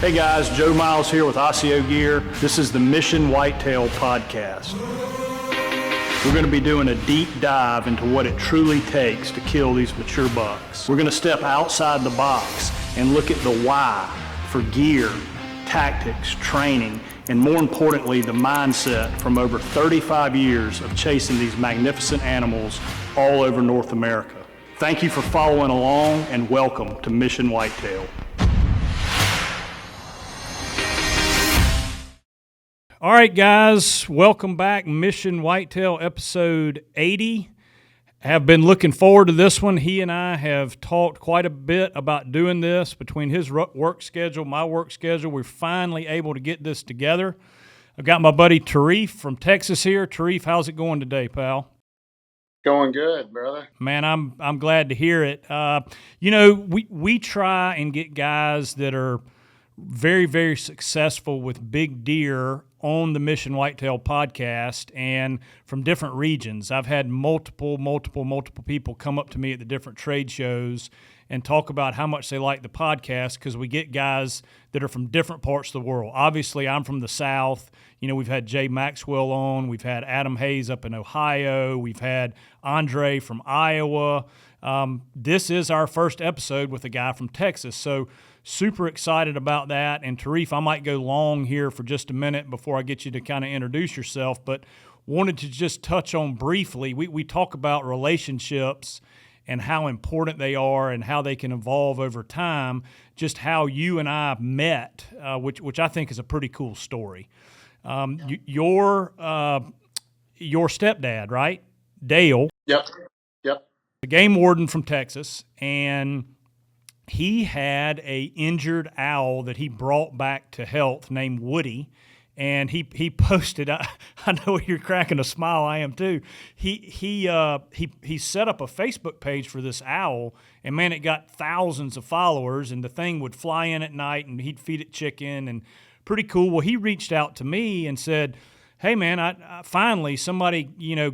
Hey guys, Joe Miles here with Osseo Gear. This is the Mission Whitetail podcast. We're going to be doing a deep dive into what it truly takes to kill these mature bucks. We're going to step outside the box and look at the why for gear, tactics, training, and more importantly, the mindset from over 35 years of chasing these magnificent animals all over North America. Thank you for following along and welcome to Mission Whitetail. All right, guys, welcome back. Mission Whitetail episode 80. Have been looking forward to this one. He and I have talked quite a bit about doing this between his work schedule, my work schedule. We're finally able to get this together. I've got my buddy Tarif from Texas here. Tarif, how's it going today, pal? Going good, brother. Man, I'm glad to hear it. We try and get guys that are very, very successful with big deer on the Mission Whitetail podcast and from different regions. I've had multiple people come up to me at the different trade shows and talk about how much they like the podcast because we get guys that are from different parts of the world. Obviously, I'm from the South. You know, we've had Jay Maxwell on. We've had Adam Hayes up in Ohio. We've had Andre from Iowa. This is our first episode with a guy from Texas. So super excited about that. And Tarif, I might go long here for just a minute before I get you to kind of introduce yourself, but wanted to just touch on briefly. We talk about relationships and how important they are and how they can evolve over time, just how you and I met, which I think is a pretty cool story. Your stepdad, right? Dale. Yep. The game warden from Texas, and he had a injured owl that he brought back to health named Woody, and he posted. I know you're cracking a smile. I am too. He set up a Facebook page for this owl, and man, it got thousands of followers. And the thing would fly in at night, and he'd feed it chicken, and pretty cool. Well, he reached out to me and said, "Hey man, I finally somebody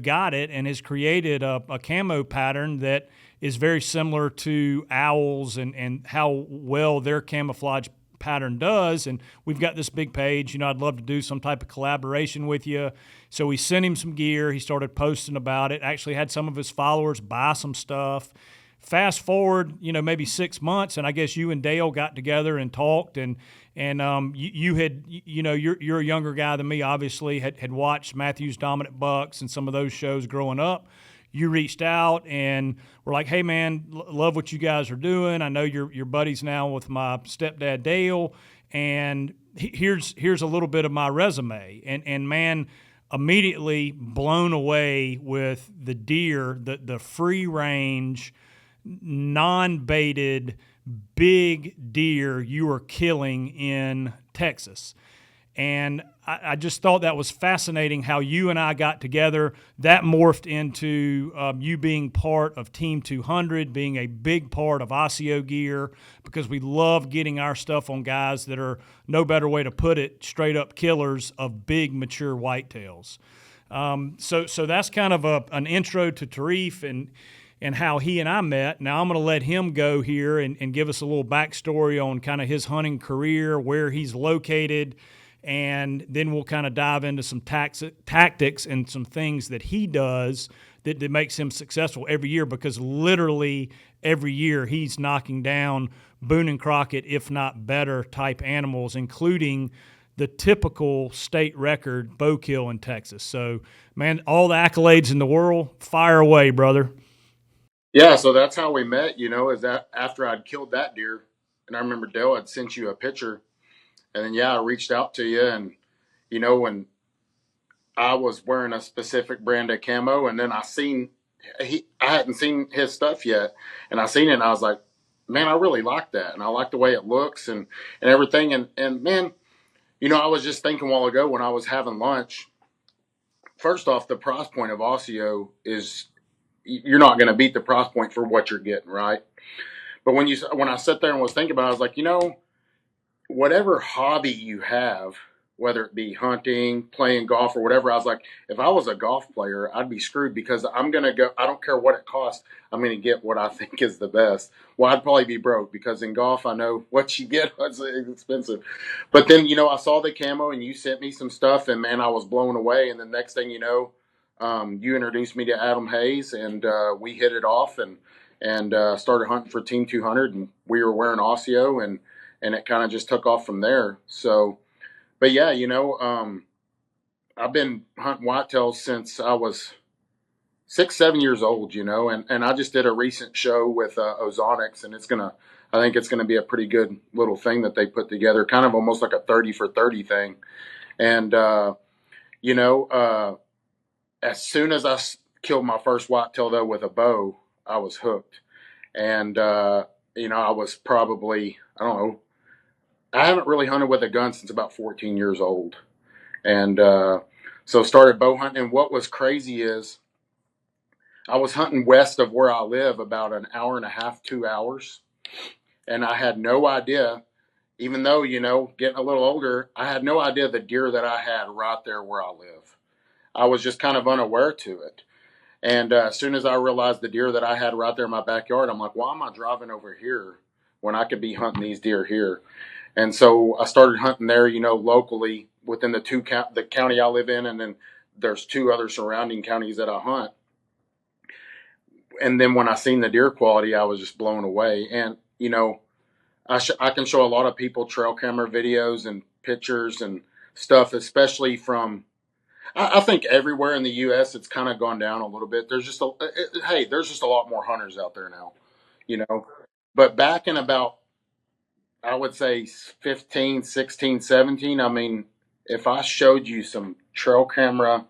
got it and has created a camo pattern that is very similar to owls and how well their camouflage pattern does. And we've got this big page. I'd love to do some type of collaboration with you." So we sent him some gear. He started posting about it. Actually had some of his followers buy some stuff. Fast forward, maybe 6 months, and I guess you and Dale got together and talked, and you had, you're a younger guy than me, obviously, had watched Matthew's Dominant Bucks and some of those shows growing up. You reached out and were like, "Hey man, love what you guys are doing. I know you're buddies now with my stepdad Dale, and here's a little bit of my resume." And man, immediately blown away with the deer, the free range, non-baited, big deer you are killing in Texas. And I just thought that was fascinating how you and I got together. That morphed into you being part of Team 200, being a big part of Osseo Gear, because we love getting our stuff on guys that are, no better way to put it, straight up killers of big mature whitetails. So that's kind of an intro to Tarif and how he and I met. Now I'm going to let him go here and give us a little backstory on kind of his hunting career, where he's located, and then we'll kind of dive into some tactics and some things that he does that makes him successful every year, because literally every year he's knocking down Boone and Crockett, if not better, type animals, including the typical state record bow kill in Texas. So, man, all the accolades in the world, fire away, brother. Yeah, so that's how we met, is that after I'd killed that deer, and I remember Dale had sent you a picture, and then, I reached out to you, and, when I was wearing a specific brand of camo, and then I hadn't seen his stuff yet, and I seen it, and I was like, man, I really like that, and I like the way it looks and everything, and man, I was just thinking a while ago when I was having lunch, first off, the price point of Osseo is, you're not going to beat the price point for what you're getting, right? But when I sat there and was thinking about it, I was like, whatever hobby you have, whether it be hunting, playing golf, or whatever. I was like, if I was a golf player, I'd be screwed because I'm going to go, I don't care what it costs, I'm going to get what I think is the best. Well, I'd probably be broke because in golf, I know what you get is expensive. But then, I saw the camo and you sent me some stuff, and man, I was blown away. And the next thing you know, you introduced me to Adam Hayes, and we hit it off and started hunting for Team 200, and we were wearing Osseo, and it kind of just took off from there. So, but yeah, I've been hunting whitetails since I was 6, 7 years old, and I just did a recent show with Ozonics, and I think it's gonna be a pretty good little thing that they put together, kind of almost like a 30 for 30 thing. And you know, uh, as soon as killed my first whitetail though with a bow, I was hooked, and I was probably, I don't know, I haven't really hunted with a gun since about 14 years old, and so started bow hunting. And what was crazy is I was hunting west of where I live about an hour and a half, 2 hours, and I had no idea. Even though getting a little older, I had no idea the deer that I had right there where I live. I was just kind of unaware to it. And as soon as I realized the deer that I had right there in my backyard, I'm like, why am I driving over here when I could be hunting these deer here? And so I started hunting there, locally within the county I live in, and then there's two other surrounding counties that I hunt. And then when I seen the deer quality, I was just blown away. And I can show a lot of people trail camera videos and pictures and stuff, especially from. I think everywhere in the U.S. it's kind of gone down a little bit. Hey, there's just a lot more hunters out there now, you know. But back in about, I would say 15, 16, 17. I mean, if I showed you some trail camera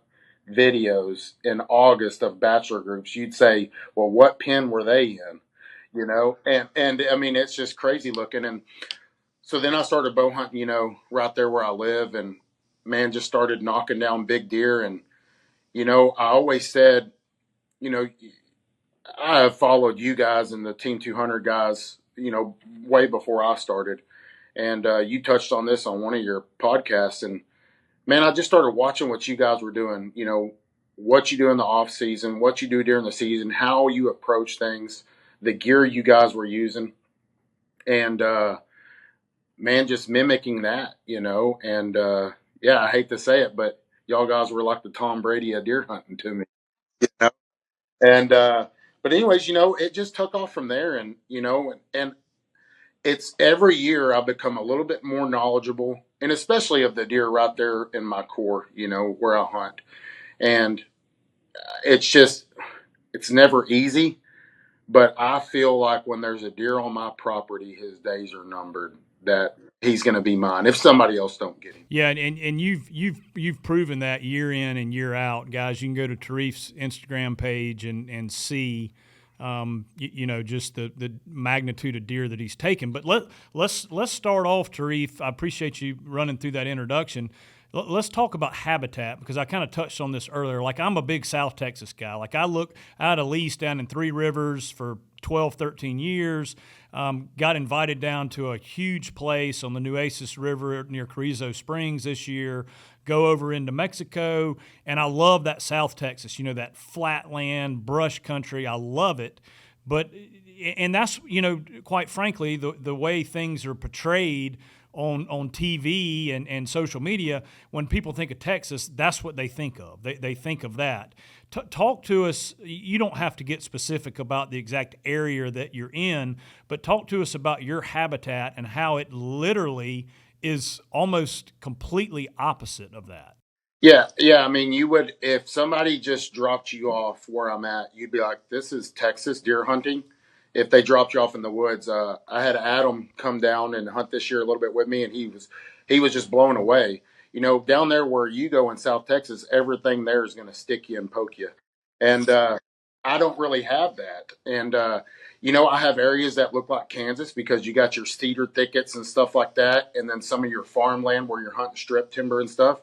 videos in August of bachelor groups, you'd say, well, what pen were they in? And I mean, it's just crazy looking. And so then I started bow hunting, right there where I live, and man, just started knocking down big deer. And, I always said, you know, I have followed you guys and the Team 200 guys, way before I started. And you touched on this on one of your podcasts. And man, I just started watching what you guys were doing, what you do in the off season, what you do during the season, how you approach things, the gear you guys were using. And, man, just mimicking that, and yeah, I hate to say it, but y'all guys were like the Tom Brady of deer hunting to me. You know? And but anyways, it just took off from there, and and it's every year I've become a little bit more knowledgeable, and especially of the deer right there in my core, where I hunt. And it's just, it's never easy, but I feel like when there's a deer on my property, his days are numbered. That he's going to be mine if somebody else don't get him. Yeah, and you've proven that year in and year out, guys. You can go to Tarif's Instagram page and see, just the magnitude of deer that he's taken. But let's start off, Tarif. I appreciate you running through that introduction. Let's talk about habitat, because I kind of touched on this earlier. Like, I'm a big South Texas guy. Like, I had a lease down in Three Rivers for 12, 13 years. Got invited down to a huge place on the Nueces River near Carrizo Springs this year. Go over into Mexico, and I love that South Texas, that flat land, brush country. I love it. But, and that's, quite frankly, the way things are portrayed on TV and social media. When people think of Texas, that's what they think of. They think of that. Talk to us. You don't have to get specific about the exact area that you're in, but talk to us about your habitat and how it literally is almost completely opposite of that. Yeah. I mean, you would, if somebody just dropped you off where I'm at, you'd be like, "This is Texas deer hunting." If they dropped you off in the woods, I had Adam come down and hunt this year a little bit with me, and he was just blown away. Down there where you go in South Texas, everything there is going to stick you and poke you, and I don't really have that. And I have areas that look like Kansas because you got your cedar thickets and stuff like that, and then some of your farmland where you're hunting strip timber and stuff.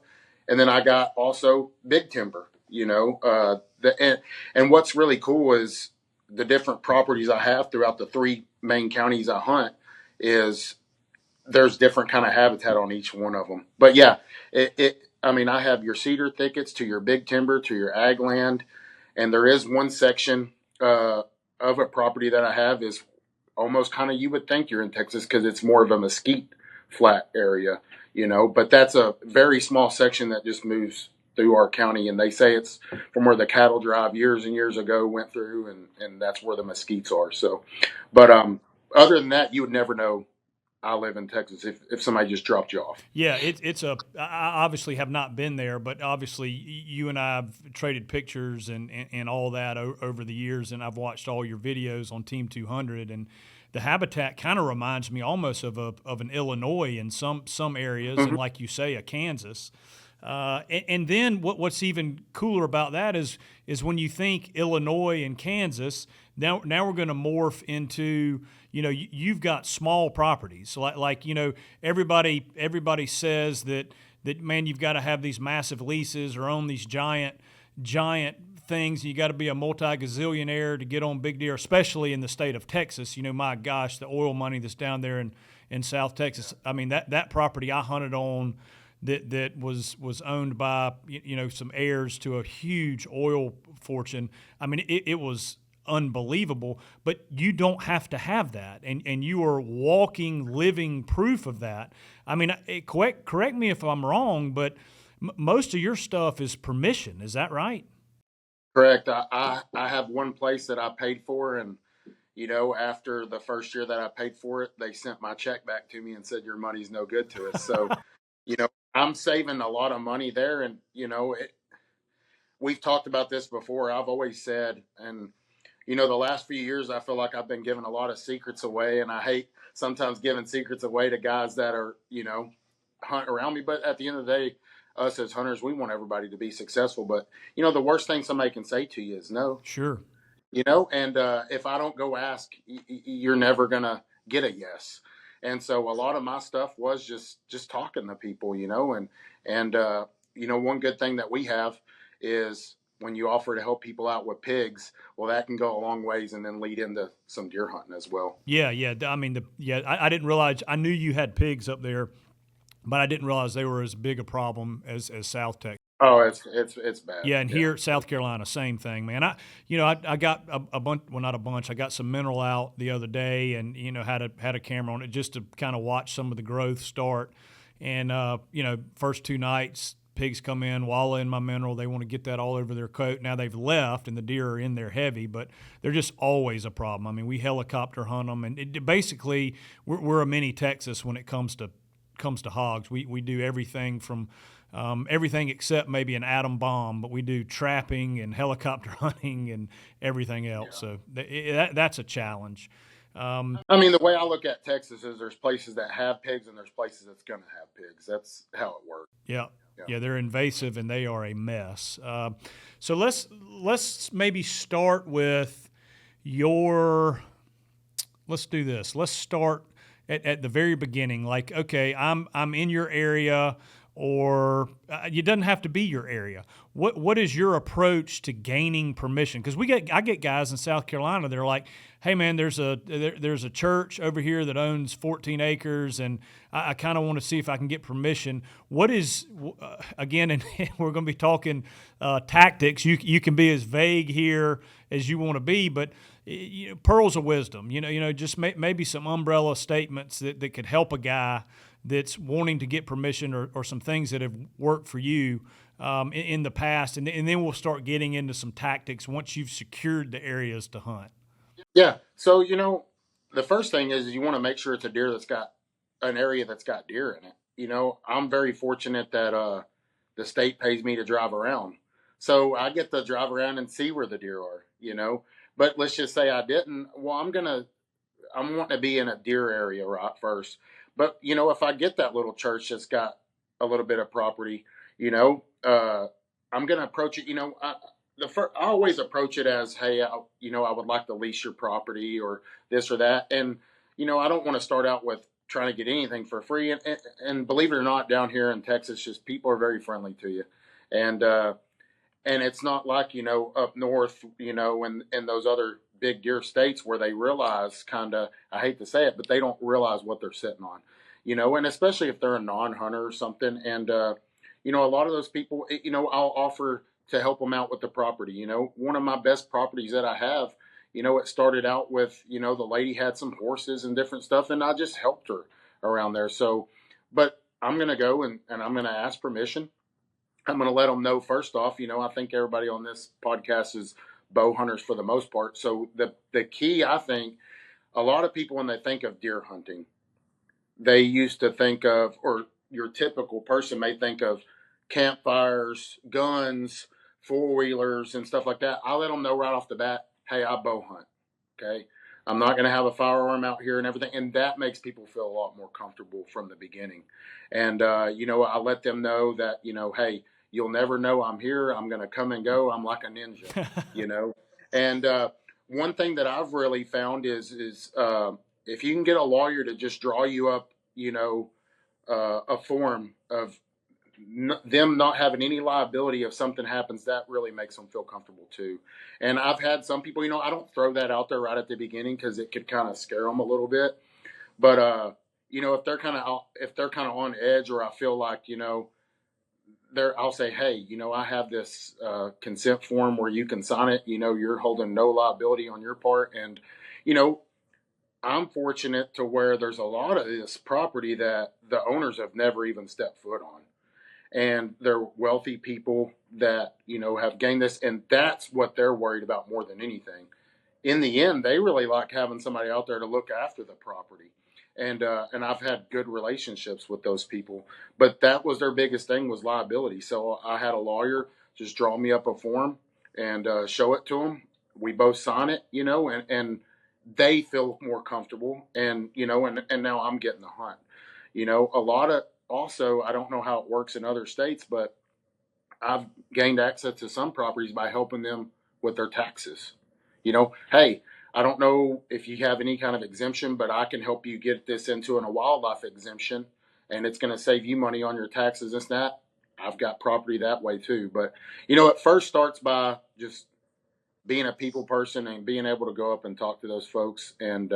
And then I got also big timber, and what's really cool is the different properties I have throughout the three main counties I hunt is there's different kind of habitat on each one of them. But yeah, I mean, I have your cedar thickets to your big timber to your ag land, and there is one section of a property that I have is almost kind of, you would think you're in Texas because it's more of a mesquite flat area, but that's a very small section that just moves through our county, and they say it's from where the cattle drive years and years ago went through, and that's where the mesquites are. So, but other than that, you would never know I live in Texas if somebody just dropped you off. Yeah, it's a. I obviously have not been there, but obviously you and I have traded pictures and all that over the years, and I've watched all your videos on Team 200, and the habitat kind of reminds me almost of an Illinois in some areas, and Mm-hmm. like you say, a Kansas. And then what's even cooler about that is when you think Illinois and Kansas, now we're going to morph into, you've got small properties like everybody says that man, you've got to have these massive leases or own these giant things. You got to be a multi-gazillionaire to get on big deer, especially in the state of Texas. My gosh, the oil money that's down there in South Texas. I mean, that property I hunted on that was owned by some heirs to a huge oil fortune. I mean, it was unbelievable, but you don't have to have that, and you are walking, living proof of that. I mean, correct me if I'm wrong, but most of your stuff is permission. Is that right? Correct. I have one place that I paid for, and after the first year that I paid for it, they sent my check back to me and said your money's no good to us. So, I'm saving a lot of money there, and we've talked about this before. I've always said, and the last few years, I feel like I've been giving a lot of secrets away, and I hate sometimes giving secrets away to guys that are, hunt around me. But at the end of the day, us as hunters, we want everybody to be successful. But, the worst thing somebody can say to you is no, Sure. and if I don't go ask, you're never going to get a yes. And so a lot of my stuff was just talking to people, and one good thing that we have is when you offer to help people out with pigs, well, that can go a long ways and then lead into some deer hunting as well. Yeah, yeah. I mean, I didn't realize. I knew you had pigs up there, but I didn't realize they were as big a problem as South Texas. Oh, it's bad. Yeah, and Yeah. here, South Carolina, same thing, man. I got a bunch, well, not a bunch. I got some mineral out the other day, and had a camera on it just to kind of watch some of the growth start. And first two nights, pigs come in, wallow in my mineral. They want to get that all over their coat. Now they've left, and the deer are in there heavy, but they're just always a problem. I mean, we helicopter hunt them, and basically we're a mini Texas when it comes to hogs. We do everything from everything except maybe an atom bomb, but we do trapping and helicopter hunting and everything else. So that's a challenge. I mean, the way I look at Texas is there's places that have pigs and there's places that's going to have pigs. That's how it works. Yeah, Yeah. yeah, they're invasive and they are a mess. So let's maybe start with your. Let's do this. Let's start at the very beginning. Like, okay, I'm in your area, or it doesn't have to be your area. What is your approach to gaining permission? Because I get guys in South Carolina. They're like, hey man, there's a church over here that owns 14 acres, and I kind of want to see if I can get permission. What is again? And we're going to be talking tactics. You can be as vague here as you want to be, but pearls of wisdom. Just maybe some umbrella statements that could help a guy that's wanting to get permission, or some things that have worked for you in the past, and then we'll start getting into some tactics once you've secured the areas to hunt. Yeah. So, the first thing is you want to make sure it's a deer that's got an area that's got deer in it. I'm very fortunate that the state pays me to drive around. So I get to drive around and see where the deer are. But let's just say I didn't. Well, I'm wanting to be in a deer area right first. But, if I get that little church that's got a little bit of property, I'm going to approach it, I always approach it as, hey, I would like to lease your property or this or that. And, I don't want to start out with trying to get anything for free. And believe it or not, down here in Texas, just people are very friendly to you. And, and it's not like, up north, and those other big deer states where they realize I hate to say it, but they don't realize what they're sitting on. and especially if they're a non-hunter or something. And, a lot of those people, I'll offer to help them out with the property. One of my best properties that I have, it started out with, the lady had some horses and different stuff, and I just helped her around there. So, but I'm going to go and I'm going to ask permission. I'm going to let them know first off, I think everybody on this podcast is bow hunters for the most part. So the key, I think, a lot of people when they think of deer hunting, they used to think of, or your typical person may think of campfires, guns, four wheelers, and stuff like that. I let them know right off the bat, hey, I bow hunt. Okay. I'm not going to have a firearm out here and everything. And that makes people feel a lot more comfortable from the beginning. And, I let them know that, hey, you'll never know I'm here. I'm going to come and go. I'm like a ninja, you know. And one thing that I've really found is if you can get a lawyer to just draw you up, a form of them not having any liability if something happens, that really makes them feel comfortable too. And I've had some people, I don't throw that out there right at the beginning because it could kind of scare them a little bit. But if they're kind of on edge, or I feel like I'll say, hey, I have this consent form where you can sign it. You're holding no liability on your part, and you know I'm fortunate to where there's a lot of this property that the owners have never even stepped foot on. And they're wealthy people that, have gained this. And that's what they're worried about more than anything. In the end, they really like having somebody out there to look after the property. And I've had good relationships with those people. But that was their biggest thing, was liability. So I had a lawyer just draw me up a form and show it to them. We both sign it, and they feel more comfortable, and now I'm getting the hunt. A lot of, also, I don't know how it works in other states, but I've gained access to some properties by helping them with their taxes. Hey, I don't know if you have any kind of exemption, but I can help you get this into a wildlife exemption, and it's going to save you money on your taxes and that. I've got property that way too. But it first starts by just being a people person and being able to go up and talk to those folks and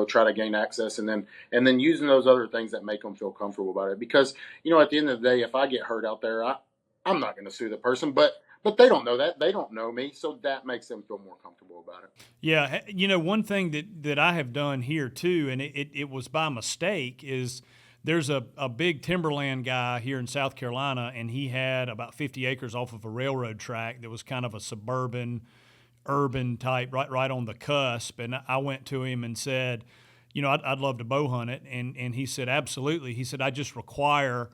try to gain access, and then using those other things that make them feel comfortable about it. Because at the end of the day, if I get hurt out there, I'm not going to sue the person, but they don't know that. They don't know me, so that makes them feel more comfortable about it. Yeah, one thing that I have done here too, and it was by mistake, is there's a big timberland guy here in South Carolina, and he had about 50 acres off of a railroad track that was kind of a suburban, urban type, right on the cusp. And I went to him and said, I'd love to bow hunt it. And he said, absolutely. He said, I just require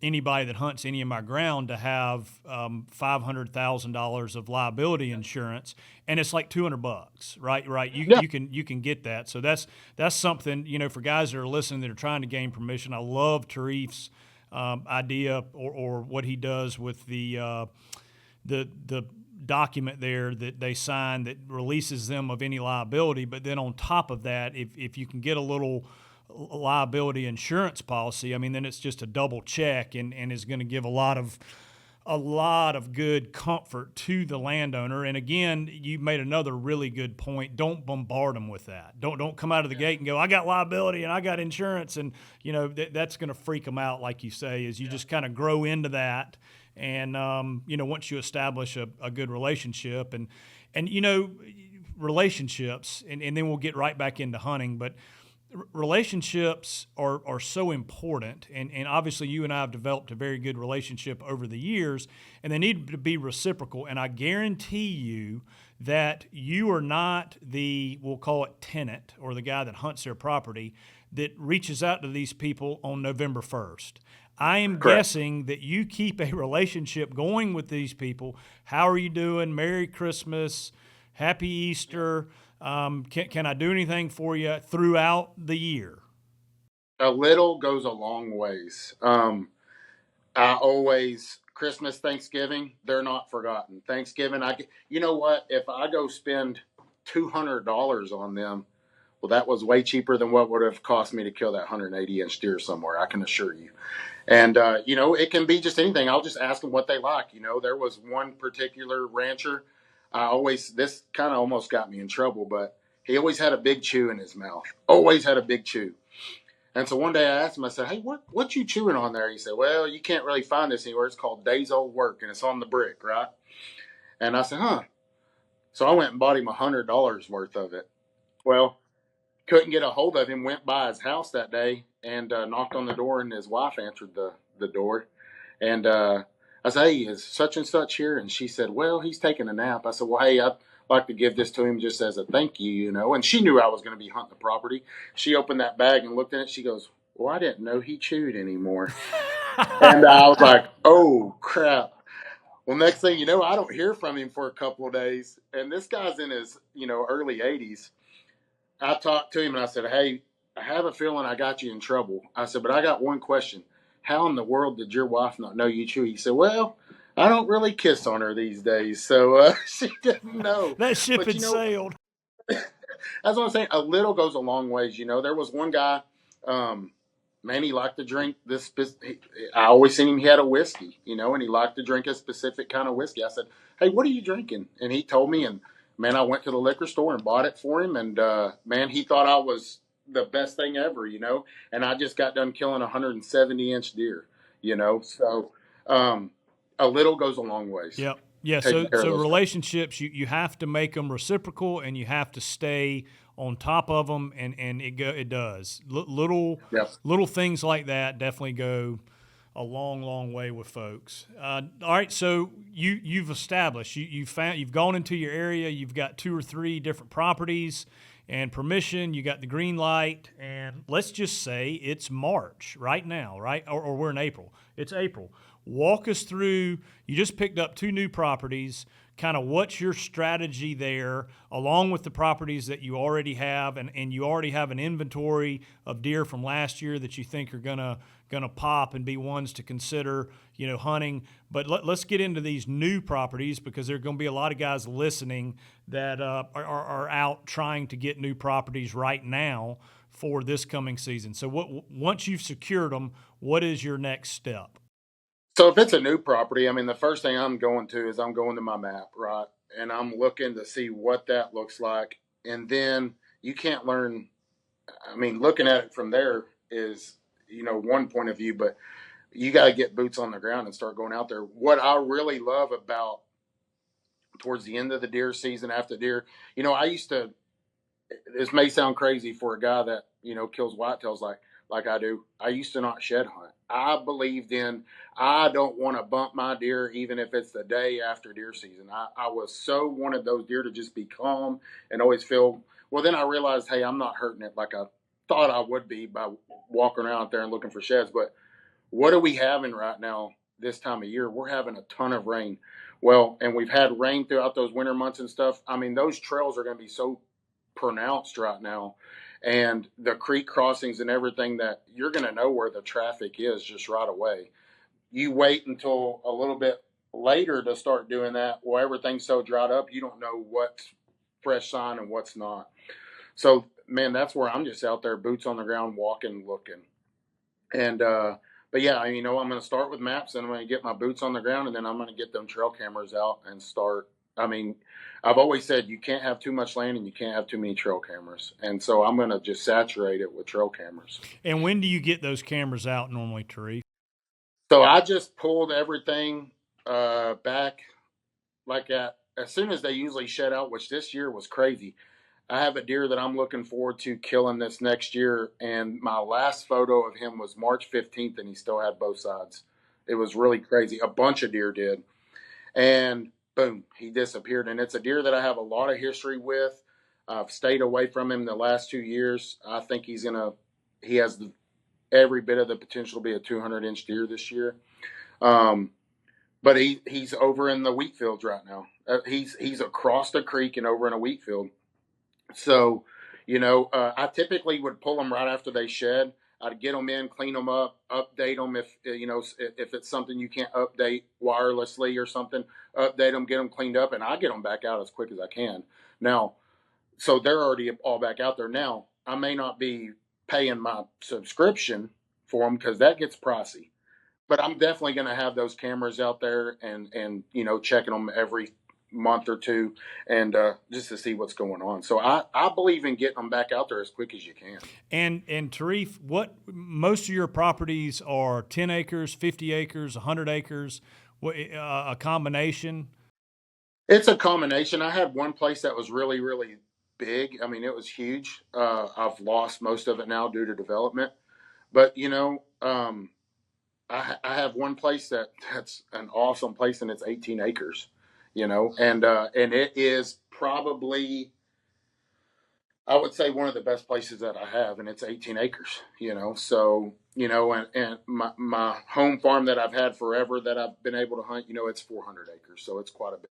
anybody that hunts any of my ground to have $500,000 of liability insurance, and it's like $200, right? Yeah. You can get that. So that's something, for guys that are listening that are trying to gain permission. I love Tarif's idea or what he does with the document there that they sign that releases them of any liability. But then on top of that, if you can get a little liability insurance policy, I mean, then it's just a double check and is going to give a lot of good comfort to the landowner. And again, you made another really good point. Don't bombard them with that. Don't come out of the gate and go, I got liability and I got insurance. And, that's going to freak them out, like you say, is you just kind of grow into that. And, once you establish a good relationship and relationships, and then we'll get right back into hunting, but relationships are so important. And obviously you and I have developed a very good relationship over the years, and they need to be reciprocal. And I guarantee you that you are not we'll call it tenant, or the guy that hunts their property, that reaches out to these people on November 1st. I am Correct. guessing that you keep a relationship going with these people. How are you doing? Merry Christmas, Happy Easter. Can I do anything for you throughout the year? A little goes a long ways. I always, Christmas, Thanksgiving, they're not forgotten. Thanksgiving, you know what? If I go spend $200 on them, well, that was way cheaper than what would have cost me to kill that 180-inch deer somewhere, I can assure you. And, it can be just anything. I'll just ask them what they like. There was one particular rancher. This kind of almost got me in trouble, but he always had a big chew in his mouth. Always had a big chew. And so one day I asked him, I said, "Hey, what you chewing on there?" He said, "Well, you can't really find this anywhere. It's called Days Old Work, and it's on the brick, right?" And I said, "Huh." So I went and bought him $100 worth of it. Well, couldn't get a hold of him. Went by his house that day and knocked on the door, and his wife answered the door. And I said, "Hey, is such and such here?" And she said, "Well, he's taking a nap." I said, "Well, hey, I'd like to give this to him just as a thank you, you know." And she knew I was going to be hunting the property. She opened that bag and looked in it. She goes, "Well, I didn't know he chewed anymore." And I was like, "Oh crap." Well, next thing you know, I don't hear from him for a couple of days. And this guy's in his, early 80s. I talked to him and I said, "Hey, I have a feeling I got you in trouble." I said, "But I got one question. How in the world did your wife not know you chew?" He said, "Well, I don't really kiss on her these days, so she didn't know." That ship But had sailed. that's what I'm saying. A little goes a long ways. There was one guy, um, man, he liked to drink this. I always seen him. He had a whiskey, and he liked to drink a specific kind of whiskey. I said, "Hey, what are you drinking?" And he told me, and man, I went to the liquor store and bought it for him. And man, he thought I was the best thing ever. And I just got done killing a 170-inch deer. So a little goes a long ways. Yep. Yeah. Taking care of So those guys. relationships, you have to make them reciprocal, and you have to stay on top of them, and it does. Yep. Little things like that definitely go a long way with folks. All right. So you've established you've gone into your area. You've got 2 or 3 different properties and permission. You got the green light, and let's just say it's March right now, right? Or we're in April. It's April. Walk us through. You just picked up 2 new properties. Kind of what's your strategy there, along with the properties that you already have, and you already have an inventory of deer from last year that you think are gonna pop and be ones to consider, hunting. But let's get into these new properties, because there are going to be a lot of guys listening that are out trying to get new properties right now for this coming season. So once you've secured them, what is your next step? So if it's a new property, I mean, the first thing I'm going to is I'm going to my map, right? And I'm looking to see what that looks like. And then you can't learn, I mean, looking at it from there is, one point of view, but you got to get boots on the ground and start going out there. What I really love about towards the end of the deer season, after deer, I used to, this may sound crazy for a guy that kills whitetails like I do. I used to not shed hunt. I believed in, I don't want to bump my deer even if it's the day after deer season. I was so wanted those deer to just be calm and always feel well. Then I realized, hey, I'm not hurting it like I thought I would be by walking around out there and looking for sheds. But what are we having right now this time of year? We're having a ton of rain. Well, and we've had rain throughout those winter months and stuff. I mean, those trails are going to be so pronounced right now, and the creek crossings and everything, that you're going to know where the traffic is just right away. You wait until a little bit later to start doing that. Well, everything's so dried up, you don't know what's fresh sign and what's not. So man, that's where I'm just out there, boots on the ground, walking, looking. And but yeah, I'm going to start with maps, and I'm going to get my boots on the ground, and then I'm going to get them trail cameras out and start. I mean, I've always said you can't have too much land and you can't have too many trail cameras, and so I'm going to just saturate it with trail cameras. And when do you get those cameras out normally, Tarif? So I just pulled everything back like at as soon as they usually shed out, which this year was crazy. I have a deer that I'm looking forward to killing this next year, and my last photo of him was March 15th, and he still had both sides. It was really crazy. A bunch of deer did, and boom, he disappeared. And it's a deer that I have a lot of history with. I've stayed away from him the last 2 years. I think he has every bit of the potential to be a 200-inch deer this year. But he's over in the wheat fields right now. He's across the creek and over in a wheat field. So, I typically would pull them right after they shed. I'd get them in, clean them up, update them if it's something you can't update wirelessly or something. Update them, get them cleaned up, and I get them back out as quick as I can. Now, so they're already all back out there. Now, I may not be paying my subscription for them because that gets pricey, but I'm definitely going to have those cameras out there and checking them every month or two, and just to see what's going on. So I believe in getting them back out there as quick as you can. And Tarif, what most of your properties are 10 acres, 50 acres, 100 acres, a combination? It's a combination. I had one place that was really, really big. I mean, it was huge. I've lost most of it now due to development. But I have one place that's an awesome place, and it's 18 acres. And it is probably, I would say, one of the best places that I have, and it's 18 acres. So and my home farm that I've had forever that I've been able to hunt, it's 400 acres, so it's quite a bit.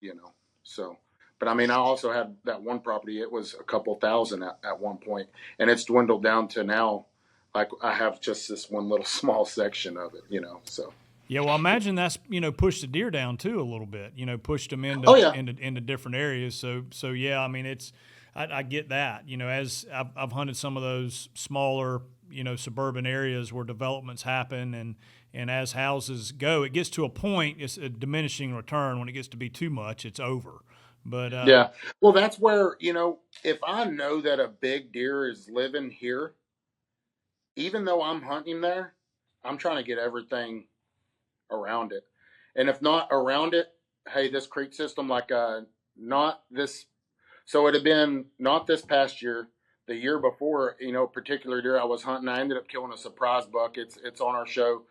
you know. So, but I mean, I also had that one property. It was a couple thousand at one point, and it's dwindled down to now, like I have just this one little small section of it. So, Yeah, well, I imagine that's pushed the deer down too a little bit. Pushed them oh into yeah, into different areas. So yeah, I mean I get that. As I've hunted some of those smaller suburban areas where developments happen and as houses go, it gets to a point. It's a diminishing return. When it gets to be too much, it's over. But yeah. Well, that's where if I know that a big deer is living here, even though I'm hunting there, I'm trying to get everything around it. And if not around it, hey, this creek system, like not this. So it had been not this past year, the year before. Particular deer I was hunting. I ended up killing a surprise buck. It's on our show,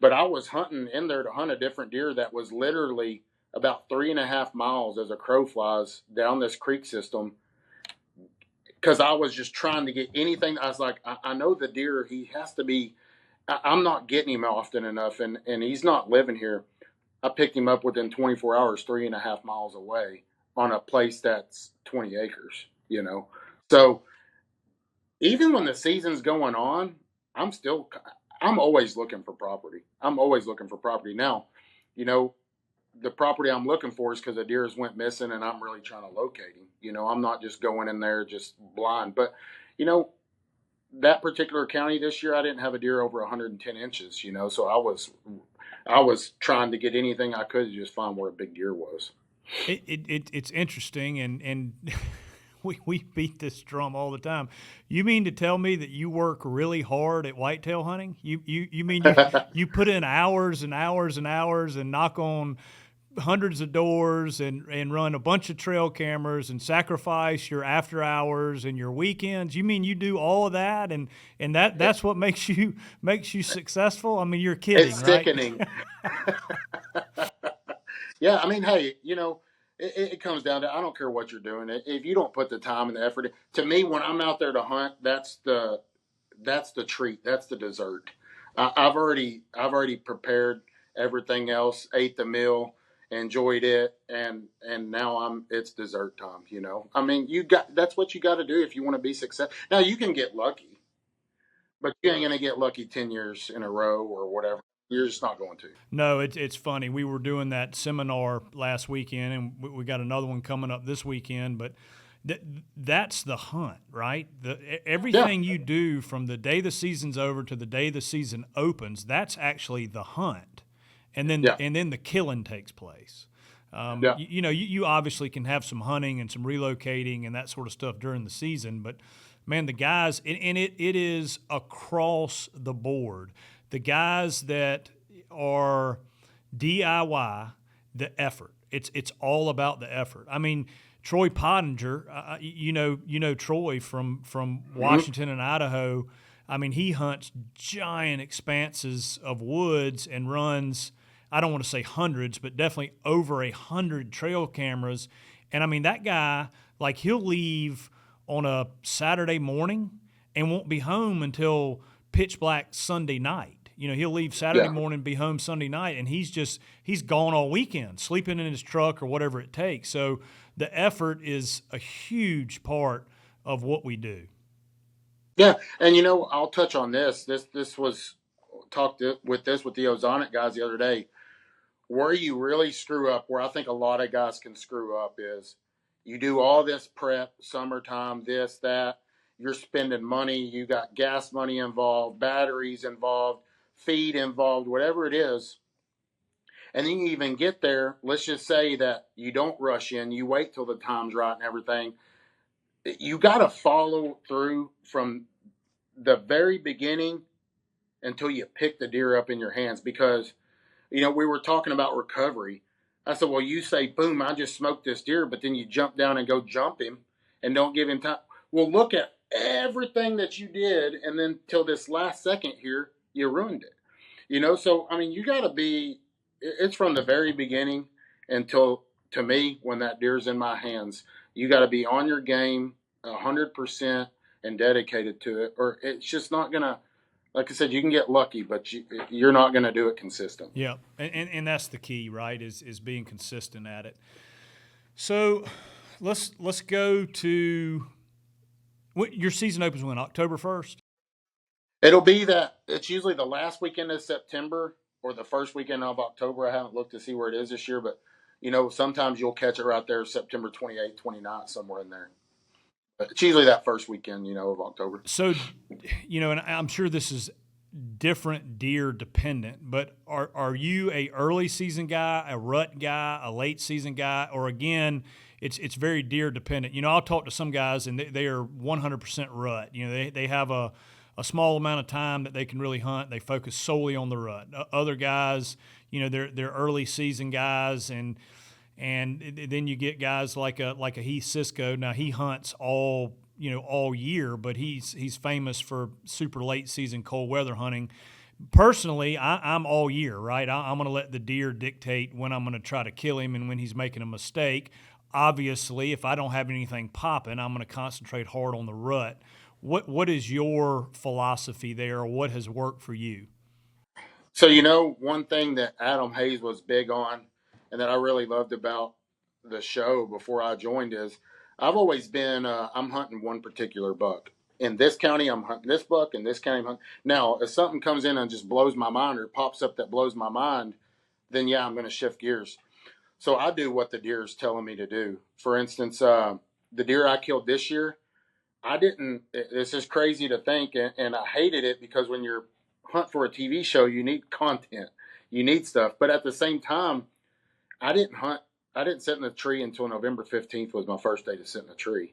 but I was hunting in there to hunt a different deer that was literally about 3.5 miles as a crow flies down this creek system. Because I was just trying to get anything. I was like, I know the deer. He has to be. I'm not getting him often enough, and he's not living here. I picked him up within 24 hours, 3.5 miles away on a place that's 20 acres. So even when the season's going on, I'm still, I'm always looking for property. I'm always looking for property. Now, you know, the property I'm looking for is because the deers went missing and I'm really trying to locate him. I'm not just going in there just blind. But, you know, that particular county this year, I didn't have a deer over 110 inches, so I was trying to get anything I could to just find where a big deer was. it's interesting and we beat this drum all the time. You mean to tell me that you work really hard at whitetail hunting? You mean you put in hours and hours and hours and knock on hundreds of doors and run a bunch of trail cameras and sacrifice your after hours and your weekends? You mean you do all of that and that's what makes you successful? I mean, you're kidding, It's right? sickening. Yeah, I mean, hey, it comes down to, I don't care what you're doing. If you don't put the time and the effort in, to me, when I'm out there to hunt, that's the treat, that's the dessert. I've already prepared everything else, ate the meal, enjoyed it, and now it's dessert time. I mean, that's what you got to do if you want to be successful. Now you can get lucky, but you ain't gonna get lucky 10 years in a row or whatever. You're just not going to. No, it's funny. We were doing that seminar last weekend, and we got another one coming up this weekend. But that's the hunt, right? Yeah, Everything you do from the day the season's over to the day the season opens, that's actually the hunt, yeah, and then the killing takes place. yeah. You obviously can have some hunting and some relocating and that sort of stuff during the season, but man, the guys, and it is across the board. The guys that are DIY, the effort. It's all about the effort. I mean, Troy Pottinger, Troy from Hmm. Washington and Idaho. I mean, he hunts giant expanses of woods and runs, I don't want to say hundreds, but definitely over 100 trail cameras. And I mean, that guy, like, he'll leave on a Saturday morning and won't be home until pitch black Sunday night. He'll leave Saturday Yeah, morning, be home Sunday night, and he's gone all weekend, sleeping in his truck or whatever it takes. So the effort is a huge part of what we do. yeah. And I'll touch on this. This was with the Ozonic guys the other day. Where you really screw up, where I think a lot of guys can screw up, is you do all this prep, summertime, this, that. You're spending money. You got gas money involved, batteries involved, feed involved, whatever it is. And then you even get there, let's just say that you don't rush in, you wait till the time's right and everything. You got to follow through from the very beginning until you pick the deer up in your hands, because we were talking about recovery. I said, well, you say, boom, I just smoked this deer, but then you jump down and go jump him and don't give him time. Well, look at everything that you did, and then till this last second here, you ruined it. So I mean, you got to be. It's from the very beginning until, to me, when that deer's in my hands, you got to be on your game 100% and dedicated to it, or it's just not gonna. Like I said, you can get lucky, but you're not going to do it consistent. Yeah, and that's the key, right? Is being consistent at it. So let's go to your season opens when, October 1st? It'll be that it's usually the last weekend of September or the first weekend of October. I haven't looked to see where it is this year, but sometimes you'll catch it right there, September 28th, 29th, somewhere in there. But it's usually that first weekend, of October. So, and I'm sure this is different deer dependent, but are you a early season guy, a rut guy, a late season guy, or again, it's very deer dependent? I'll talk to some guys and they are 100% rut. They have a small amount of time that they can really hunt. They focus solely on the rut. Other guys, they're early season guys, and then you get guys like a Heath Cisco. Now he hunts all year, but he's famous for super late season cold weather hunting. Personally, I'm all year, right? I'm going to let the deer dictate when I'm going to try to kill him and when he's making a mistake. Obviously, if I don't have anything popping, I'm going to concentrate hard on the rut. What is your philosophy there, or what has worked for you? So, one thing that Adam Hayes was big on and that I really loved about the show before I joined is I've always been, I'm hunting one particular buck. In this county, I'm hunting this buck. In this county, I'm hunting. Now, if something comes in and just blows my mind or pops up that blows my mind, then yeah, I'm going to shift gears. So I do what the deer is telling me to do. For instance, the deer I killed this year, I didn't. This is crazy to think, and I hated it because when you're hunt for a TV show, you need content, you need stuff. But at the same time, I didn't hunt. I didn't sit in a tree until November 15th was my first day to sit in a tree.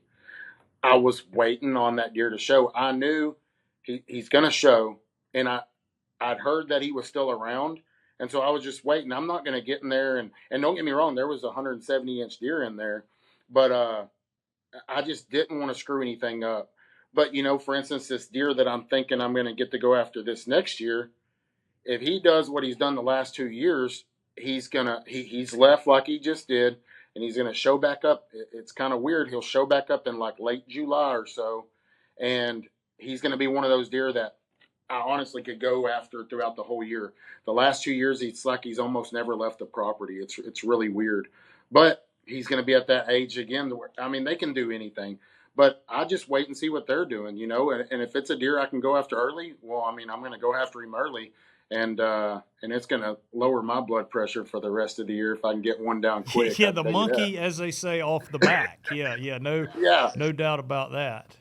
I was waiting on that deer to show. I knew he's going to show, and I'd heard that he was still around, and so I was just waiting. I'm not going to get in there, and don't get me wrong, there was a 170-inch deer in there, but I just didn't want to screw anything up. But for instance, this deer that I'm thinking I'm going to get to go after this next year, if he does what he's done the last 2 years, he's left like he just did, and he's gonna show back up. It's kind of weird. He'll show back up in like late July or so, and he's gonna be one of those deer that I honestly could go after throughout the whole year. The last 2 years, it's like he's almost never left the property. It's really weird, but he's gonna be at that age again. Where, I mean, they can do anything. But I just wait and see what they're doing, And if it's a deer I can go after early, well, I mean, I'm going to go after him early, and it's going to lower my blood pressure for the rest of the year if I can get one down quick. Yeah, the monkey, as they say, off the back. Yeah, no doubt about that.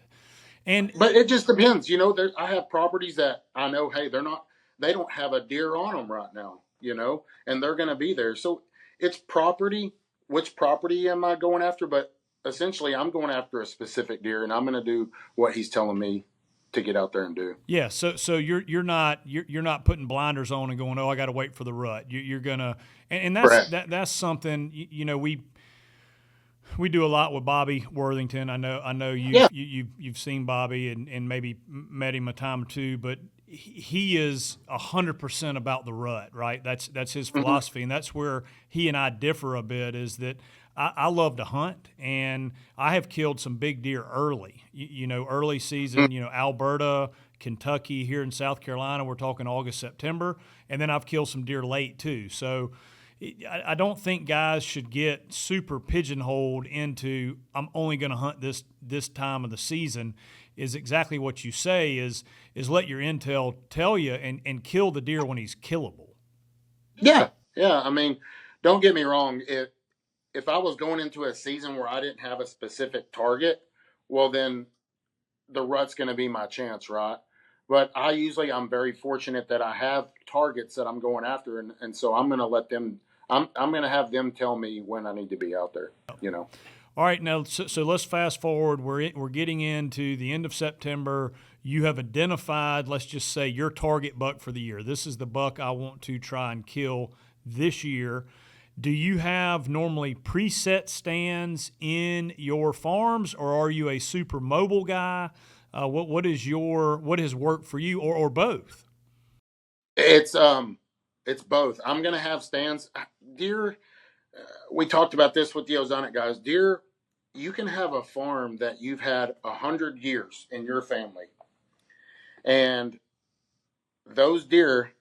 But it just depends, I have properties that I know, hey, they don't have a deer on them right now, and they're going to be there. So it's property. Which property am I going after? But essentially, I'm going after a specific deer, and I'm going to do what he's telling me to get out there and do. Yeah, so you're not putting blinders on and going, oh, I got to wait for the rut. You're gonna, and that's something we do a lot with Bobby Worthington. I know you've seen Bobby and maybe met him a time or two, but he is 100% about the rut, right? That's his philosophy, and that's where he and I differ a bit. Is that I love to hunt, and I have killed some big deer early. Early season. Alberta, Kentucky, here in South Carolina, we're talking August, September, and then I've killed some deer late too. So I don't think guys should get super pigeonholed into I'm only going to hunt this time of the season. Is exactly what you say is let your intel tell you and kill the deer when he's killable. Yeah. I mean, don't get me wrong. If I was going into a season where I didn't have a specific target, well, then the rut's going to be my chance, right? But I'm very fortunate that I have targets that I'm going after, and so I'm going to let them I'm going to have them tell me when I need to be out there, you know. All right, now so let's fast forward. We're getting into the end of September. You have identified, let's just say, your target buck for the year. This is the buck I want to try and kill this year. Do you have normally preset stands in your farms, or are you a super mobile guy? What has worked for you, or both? It's both. I'm going to have stands. Deer, we talked about this with the Ozonic guys. Deer, you can have a farm that you've had 100 years in your family, and those deer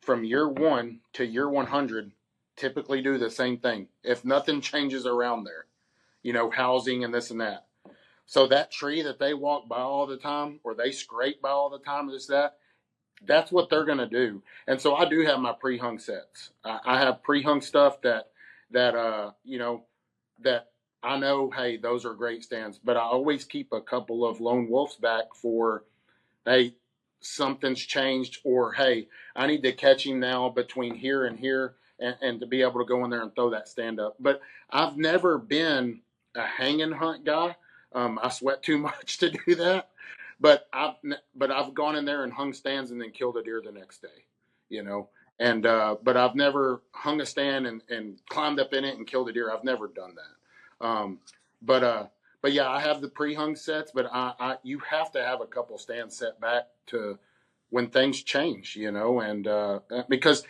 from year one to year 100 typically do the same thing. If nothing changes around there, you know, housing and this and that. So that tree that they walk by all the time, or they scrape by all the time, that's what they're going to do. And so I do have my pre-hung sets. I have pre-hung stuff that you know, that I know, hey, those are great stands. But I always keep a couple of lone wolves back for, hey, something's changed, or hey, I need to catch him now between here and here, and to be able to go in there and throw that stand up. But I've never been a hang and hunt guy. I sweat too much to do that. But I've gone in there and hung stands and then killed a deer the next day, you know. And but I've never hung a stand and climbed up in it and killed a deer. I've never done that. But but yeah, I have the pre-hung sets, but you have to have a couple stands set back to when things change, you know, and because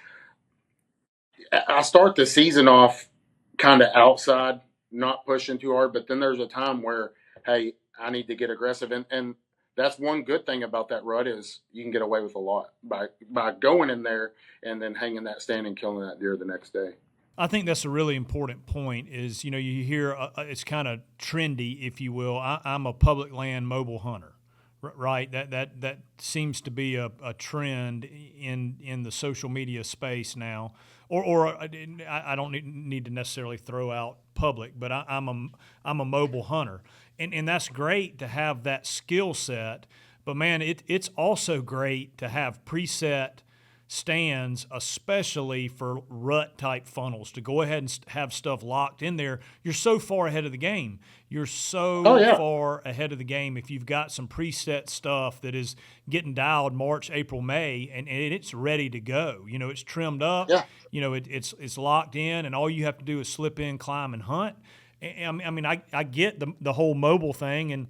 I start the season off kind of outside, not pushing too hard, but then there's a time where, hey, I need to get aggressive, and that's one good thing about that rut is you can get away with a lot by going in there and then hanging that stand and killing that deer the next day. I think that's a really important point. Is you hear it's kind of trendy, if you will. I'm a public land mobile hunter, right? That seems to be a trend in the social media space now. Or I don't need to necessarily throw out public, but I'm a mobile hunter, and that's great to have that skill set. But man, it's also great to have preset stands, especially for rut type funnels, to go ahead and have stuff locked in there. You're so far ahead of the game. You're Oh so yeah, far ahead of the game if you've got some preset stuff that is getting dialed March, April, May, and it's ready to go. It's trimmed up. yeah, It's locked in, and all you have to do is slip in, climb, and hunt. I get the whole mobile thing and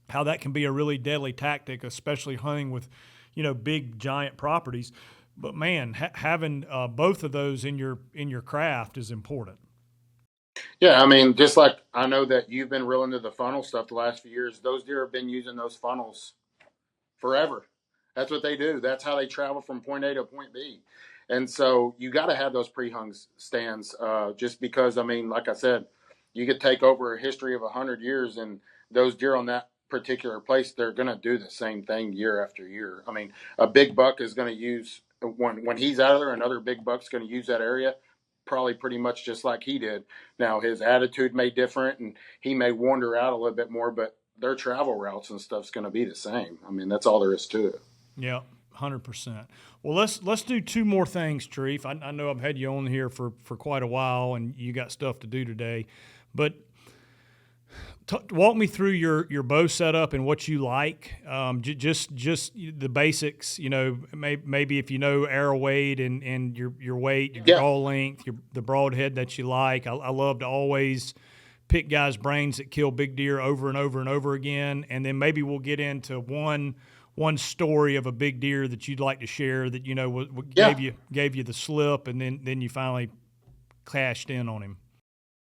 how that can be a really deadly tactic, especially hunting with big giant properties. But man, having both of those in your craft is important. yeah. I mean, just like I know that you've been real into the funnel stuff the last few years. Those deer have been using those funnels forever. That's what they do. That's how they travel from point A to point B. And so you got to have those pre-hung stands, just because, I mean, like I said, you could take over a history of 100 years, and those deer on that particular place, they're going to do the same thing year after year. I mean, a big buck is going to use, when he's out of there, another big buck's going to use that area probably pretty much just like he did. Now his attitude may different, and he may wander out a little bit more, but their travel routes and stuff's going to be the same. I mean, that's all there is to it. Yeah, 100%. Well, let's do two more things, Tarif. I know I've had you on here for quite a while, and you got stuff to do today, but walk me through your bow setup and what you like. Just the basics. Maybe if you know arrow weight and your weight, your Yeah. draw length, the broadhead that you like. I love to always pick guys' brains that kill big deer over and over and over again, and then maybe we'll get into one story of a big deer that you'd like to share that Yeah. gave you the slip, and then you finally cashed in on him.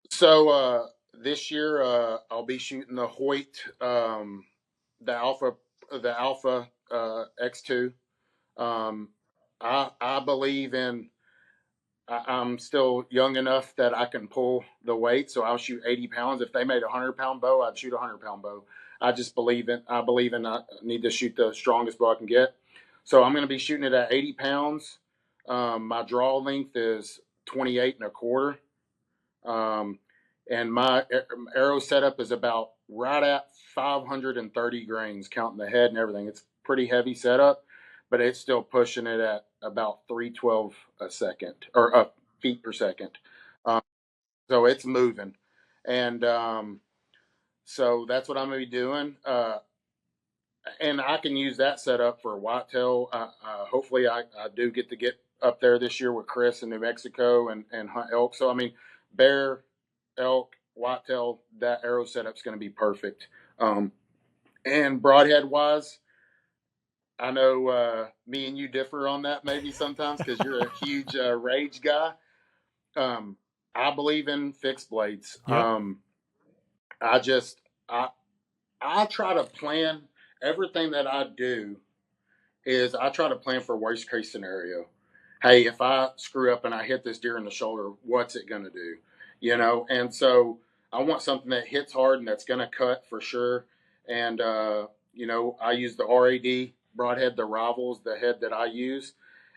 So this year I'll be shooting the Hoyt, the Alpha X2. Um, I believe in. I'm still young enough that I can pull the weight, so I'll shoot 80 pounds. If they made a 100-pound bow, I'd shoot a 100-pound bow. I just believe in. I believe in. I need to shoot the strongest bow I can get. So I'm going to be shooting it at 80 pounds. My draw length is 28 and a quarter. Um, and my arrow setup is about right at 530 grains, counting the head and everything. It's pretty heavy setup, but it's still pushing it at about 312 a second, or feet per second. Um, so it's moving. And so that's what I'm going to be doing. And I can use that setup for whitetail. Hopefully, I do get to get up there this year with Chris in New Mexico and hunt elk. So, I mean, bear, elk, whitetail, that arrow setup's going to be perfect. And broadhead wise, I know me and you differ on that maybe sometimes because you're a huge rage guy. Um, I believe in fixed blades. Yep. I just I I try to plan everything that I do is I try to plan for worst case scenario. Hey, if I screw up and I hit this deer in the shoulder, what's it going to do? And so I want something that hits hard and that's going to cut for sure. And, I use the RAD broadhead, the Rivals, the head that I use.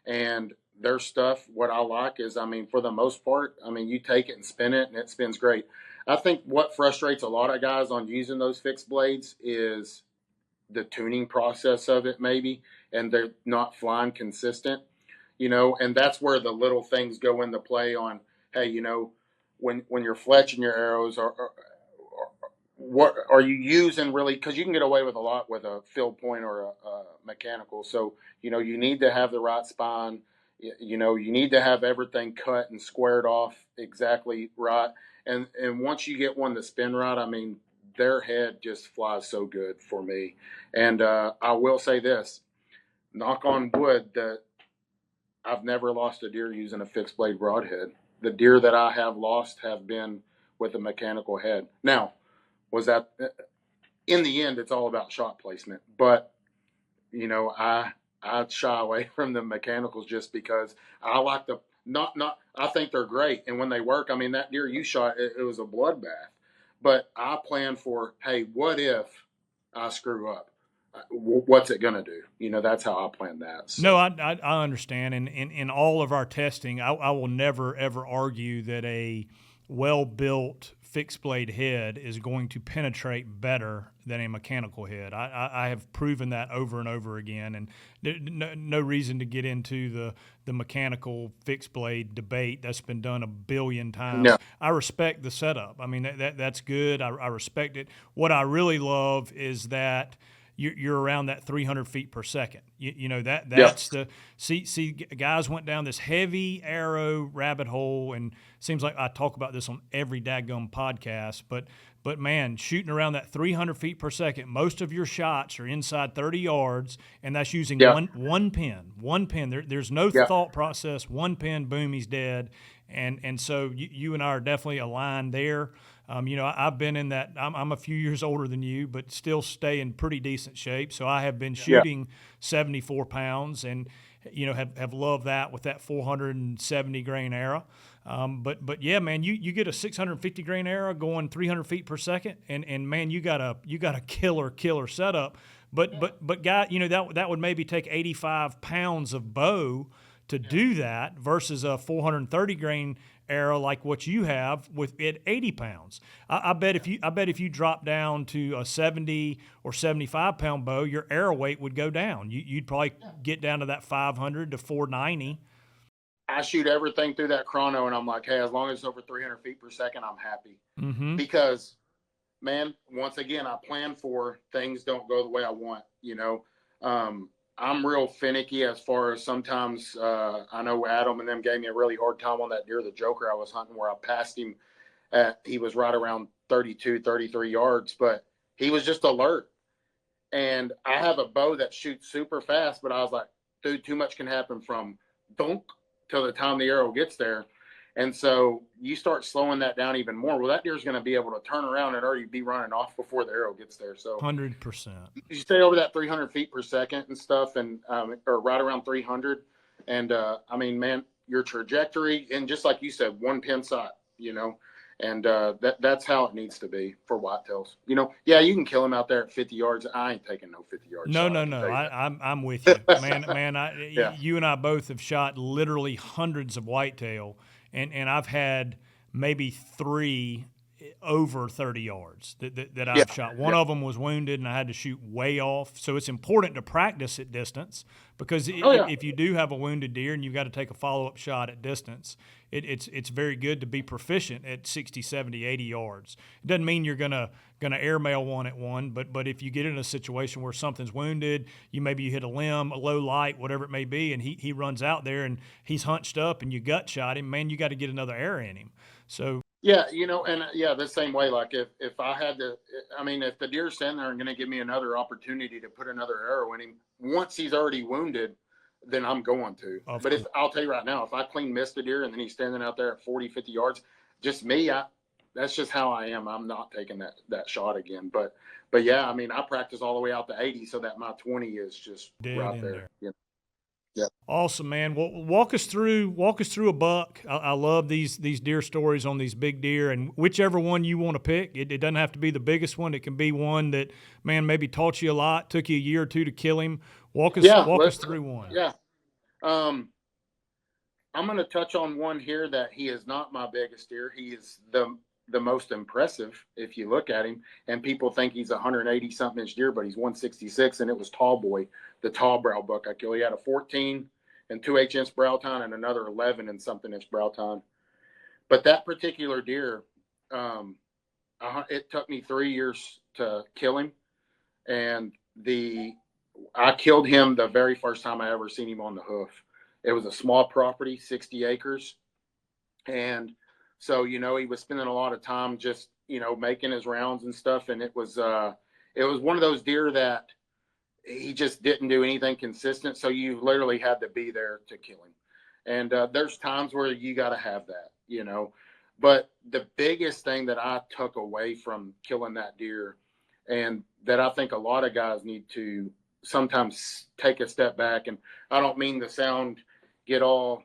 And their stuff, what I like is, I mean, for the most part, I mean, you take it and spin it and it spins great. I think what frustrates a lot of guys on using those fixed blades is the tuning process of it maybe, and they're not flying consistent, and that's where the little things go into play on, hey, when you're fletching your arrows, what are you using really, because you can get away with a lot with a field point or a mechanical. So you need to have the right spine. You need to have everything cut and squared off exactly right. And once you get one to spin right, I mean, their head just flies so good for me. And I will say this, knock on wood, that I've never lost a deer using a fixed blade broadhead. The deer that I have lost have been with a mechanical head. Now, was that in the end? It's all about shot placement, but I shy away from the mechanicals just because I like the not. I think they're great, and when they work, I mean, that deer you shot, it was a bloodbath. But I plan for, hey, what if I screw up? What's it gonna do? That's how I plan that. No, So I understand. And in all of our testing, I will never, ever argue that a well built fixed blade head is going to penetrate better than a mechanical head. I have proven that over and over again. And no reason to get into the mechanical fixed blade debate. That's been done a billion times. no, I respect the setup. I mean, that's good. I respect it. What I really love is that you're around that 300 feet per second. yeah, That's the see guys went down this heavy arrow rabbit hole, and seems like I talk about this on every daggum podcast, but man, shooting around that 300 feet per second, most of your shots are inside 30 yards, and that's using yeah, one pin. There's no yeah. thought process. One pin, boom, he's dead. And so you and I are definitely aligned there. I've been in that. I'm a few years older than you, but still stay in pretty decent shape. So I have been Yeah. shooting 74 pounds, and have loved that with that 470 grain arrow. But yeah, man, you get a 650 grain arrow going 300 feet per second, and man, you got a killer setup. But guy, that would maybe take 85 pounds of bow to do that versus a 430 grain arrow like what you have with it 80 pounds. I bet if you drop down to a 70 or 75 pound bow, your arrow weight would go down. You'd probably get down to that 500 to 490. I shoot everything through that chrono, and I'm like, hey, as long as it's over 300 feet per second, I'm happy. Mm-hmm. Because, man, once again, I plan for things don't go the way I want. I'm real finicky as far as sometimes I know Adam and them gave me a really hard time on that deer, the Joker I was hunting, where I passed him he was right around 32, 33 yards, but he was just alert. And I have a bow that shoots super fast, but I was like, dude, too much can happen from dunk till the time the arrow gets there. And so you start slowing that down even more. Well, that deer's going to be able to turn around and already be running off before the arrow gets there. So 100%. you stay over that 300 feet per second and stuff, and or right around 300. And I mean, man, your trajectory, and just like you said, one pin sight, and that's how it needs to be for whitetails. Yeah, you can kill him out there at 50 yards. I ain't taking no 50-yard No, shot. no, I can no. tell you that. I'm with you, man. Yeah. You and I both have shot literally hundreds of whitetail, and I've had maybe three over 30 yards that Yeah. I've shot. One of them was wounded, and I had to shoot way off. So it's important to practice at distance, because Oh yeah. if you do have a wounded deer and you've got to take a follow-up shot at distance, it's very good to be proficient at 60, 70, 80 yards. It doesn't mean you're gonna airmail one at one, but if you get in a situation where something's wounded, you hit a limb, a low light, whatever it may be, and he runs out there and he's hunched up and you gut shot him, man, you got to get another arrow in him. So Yeah, and yeah, the same way. Like if I had to, I mean, if the deer's standing there and going to give me another opportunity to put another arrow in him, once he's already wounded, then I'm going to. But if I'll tell you right now, if I clean missed a deer and then he's standing out there at 40, 50 yards, just me, that's just how I am. I'm not taking that shot again. But yeah, I mean, I practice all the way out to 80 so that my 20 is just dead right in there. there. Yeah. Awesome, man. Well, walk us through a buck. I love these deer stories on these big deer, and whichever one you want to pick. It doesn't have to be the biggest one. It can be one that, man, maybe taught you a lot, took you a year or two to kill him. Walk us through one. Yeah. I'm going to touch on one here that he is not my biggest deer. He is the most impressive if you look at him, and people think he's a 180 something inch deer, but he's 166, and it was Tall Boy, the tall brow buck I killed. He had a 14 and 2/8 inch brow tine and another 11 and something inch brow tine. But that particular deer, it took me 3 years to kill him, and I killed him the very first time I ever seen him on the hoof. It was a small property, 60 acres. And so, he was spending a lot of time just, making his rounds and stuff. And it was one of those deer that he just didn't do anything consistent. So you literally had to be there to kill him. And there's times where you got to have that, But the biggest thing that I took away from killing that deer, and that I think a lot of guys need to sometimes take a step back, and I don't mean to get all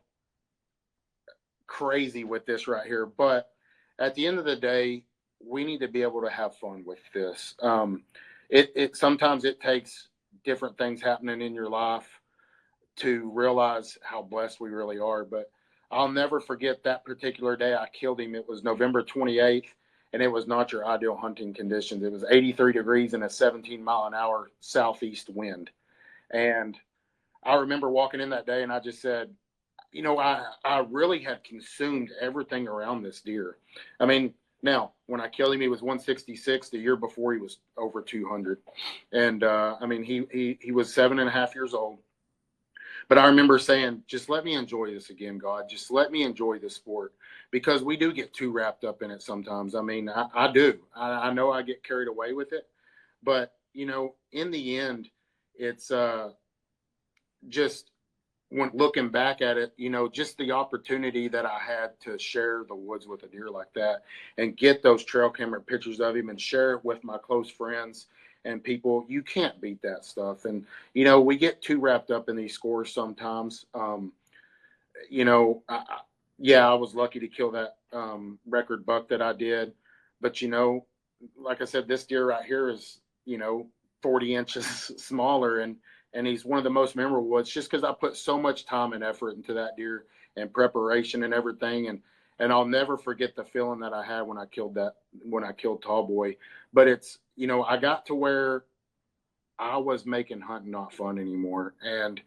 crazy with this right here, but at the end of the day, we need to be able to have fun with this. It sometimes it takes different things happening in your life to realize how blessed we really are. But I'll never forget that particular day I killed him. It was November 28th, and it was not your ideal hunting conditions. It was 83 degrees and a 17-mile-an-hour southeast wind. And I remember walking in that day, and I just said, I really had consumed everything around this deer. I mean, now, when I killed him, he was 166. The year before, he was over 200. And, I mean, he was 7.5 years old. But I remember saying, just let me enjoy this again, God. Just let me enjoy this sport, because we do get too wrapped up in it sometimes. I mean, I do. I know I get carried away with it. But, in the end, it's just when looking back at it, just the opportunity that I had to share the woods with a deer like that and get those trail camera pictures of him and share it with my close friends and people, you can't beat that stuff. And, we get too wrapped up in these scores sometimes. I was lucky to kill that record buck that I did. But, like I said, this deer right here is, 40 inches smaller, and he's one of the most memorable. It's just because I put so much time and effort into that deer and preparation and everything. And I'll never forget the feeling that I had when I killed Tall Boy. But it's, I got to where I was making hunting not fun anymore. And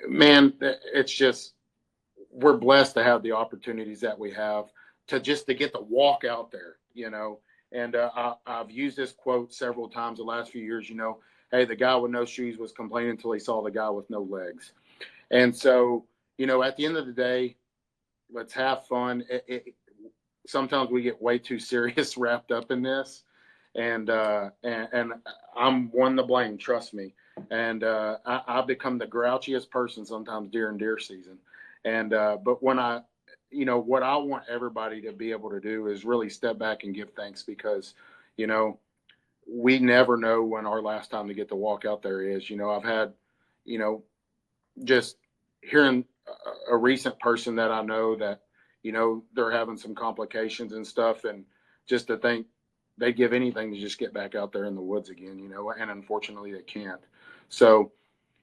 man, it's just, we're blessed to have the opportunities that we have to get the walk out there, And I've used this quote several times the last few years, hey, the guy with no shoes was complaining until he saw the guy with no legs. And so, at the end of the day, let's have fun. Sometimes we get way too serious wrapped up in this. And I'm one to blame, trust me. And I've become the grouchiest person sometimes during deer season. And but when what I want everybody to be able to do is really step back and give thanks, because, we never know when our last time to get to walk out there is. I've had, just hearing a recent person that I know that, they're having some complications and stuff, and just to think they give anything to just get back out there in the woods again, and unfortunately they can't. So,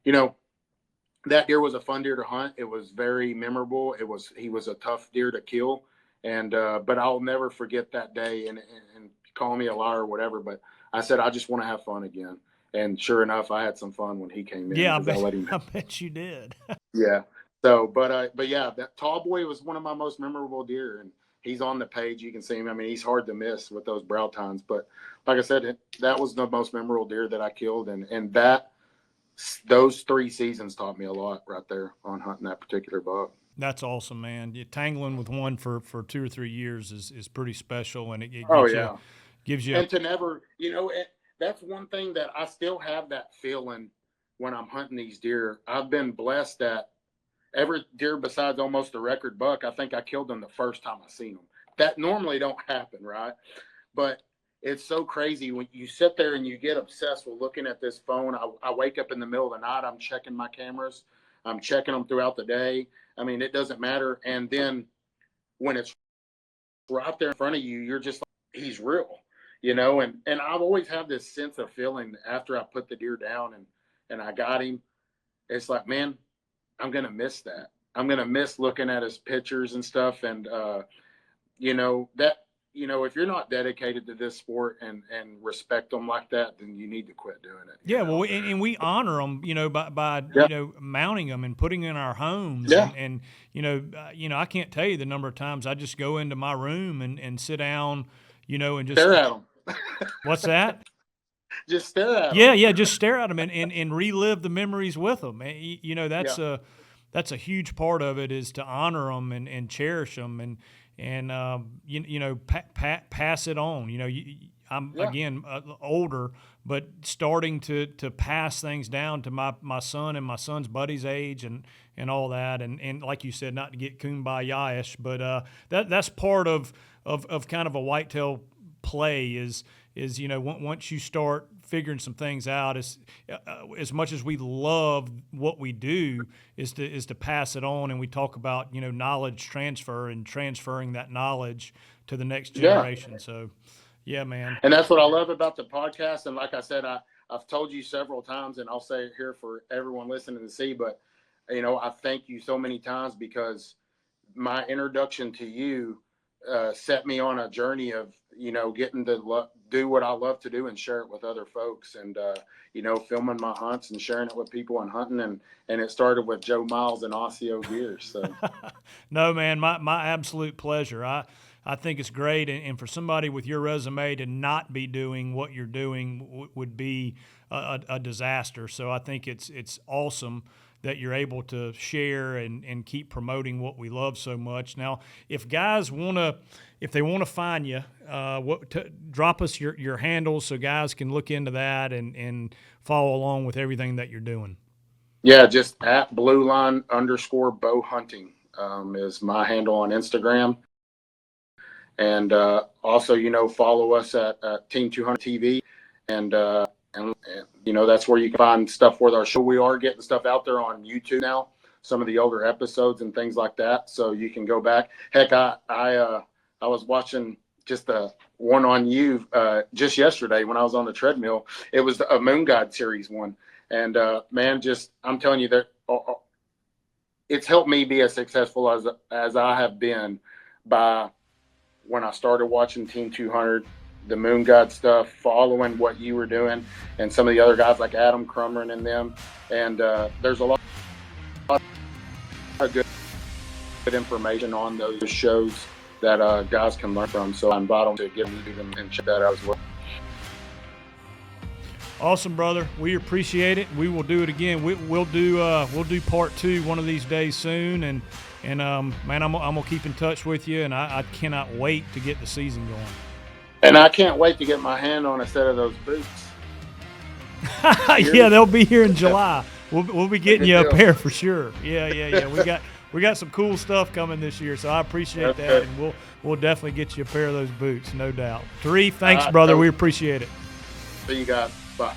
that deer was a fun deer to hunt. It was very memorable. He was a tough deer to kill. And but I'll never forget that day, and call me a liar or whatever. But I said I just want to have fun again. And sure enough, I had some fun when he came in Yeah, because I let him. I bet you did. Yeah. So, but yeah, that tall boy was one of my most memorable deer, and he's on the page. You can see him. I mean, he's hard to miss with those brow tines. But like I said, that was the most memorable deer that I killed, and those 3 seasons taught me a lot right there on hunting that particular buck. That's awesome, man. Tangling with one for 2 or 3 years is pretty special, and it Oh gives you yeah, gives you. and to never, that's one thing that I still have that feeling when I'm hunting these deer. I've been blessed that every deer besides almost a record buck, I think I killed them the first time I seen them. That normally don't happen, right? But it's so crazy when you sit there and you get obsessed with looking at this phone. I wake up in the middle of the night, I'm checking my cameras, I'm checking them throughout the day. I mean, it doesn't matter. And then when it's right there in front of you, you're just like, he's real, and I've always had this sense of feeling after I put the deer down and I got him. It's like, man, I'm going to miss that. I'm going to miss looking at his pictures and stuff. And, if you're not dedicated to this sport and respect them like that, then you need to quit doing it. Yeah, well, and we honor them, by Yeah. mounting them and putting them in our homes, Yeah. and I can't tell you the number of times I just go into my room and sit down, and just Stare at them. What's that? Just stare at them. Yeah, just stare at them and relive the memories with them. That's a huge part of it, is to honor them and cherish them and pass it on. I'm again older, but starting to pass things down to my son and my son's buddy's age and all that, and like you said, not to get kumbaya-ish, but that's part of kind of a whitetail play is once you start figuring some things out, as much as we love what we do, is to pass it on. And we talk about knowledge transfer and transferring that knowledge to the next generation. So yeah, man. And that's what I love about the podcast. And like I said, I've told you several times, and I'll say it here for everyone listening to see, but I thank you so many times, because my introduction to you set me on a journey of getting to do what I love to do and share it with other folks, and filming my hunts and sharing it with people and hunting, and it started with Joe Miles and Osseo Gears. So no, man, my absolute pleasure. I think it's great, and for somebody with your resume to not be doing what you're doing would be a disaster. So I think it's awesome that you're able to share and keep promoting what we love so much. Now, if guys want to find you, drop us your handles so guys can look into that and follow along with everything that you're doing. Yeah, just at @blueline_bow hunting is my handle on Instagram. And also, follow us at Team 200 TV, and that's where you can find stuff with our show. We are getting stuff out there on YouTube now, some of the older episodes and things like that, so you can go back. Heck, I was watching just the one on you just yesterday when I was on the treadmill. It was a Moon Guide series one, and man, I'm telling you that it's helped me be as successful as I have been by when I started watching Team 200, the Moon God stuff, following what you were doing, and some of the other guys like Adam Crumrin and them. And there's a lot of good information on those shows that guys can learn from. So I invite them to get into them and check that out as well. Awesome, brother. We appreciate it. We will do it again. We'll do part 2 one of these days soon, and man, I'm gonna keep in touch with you, and I cannot wait to get the season going. And I can't wait to get my hand on a set of those boots. Yeah, they'll be here in July. We'll be getting you a pair for sure. Yeah. We got some cool stuff coming this year, so I appreciate that, and we'll definitely get you a pair of those boots, no doubt. Tarif, thanks, brother. We appreciate it. See you guys. Bye.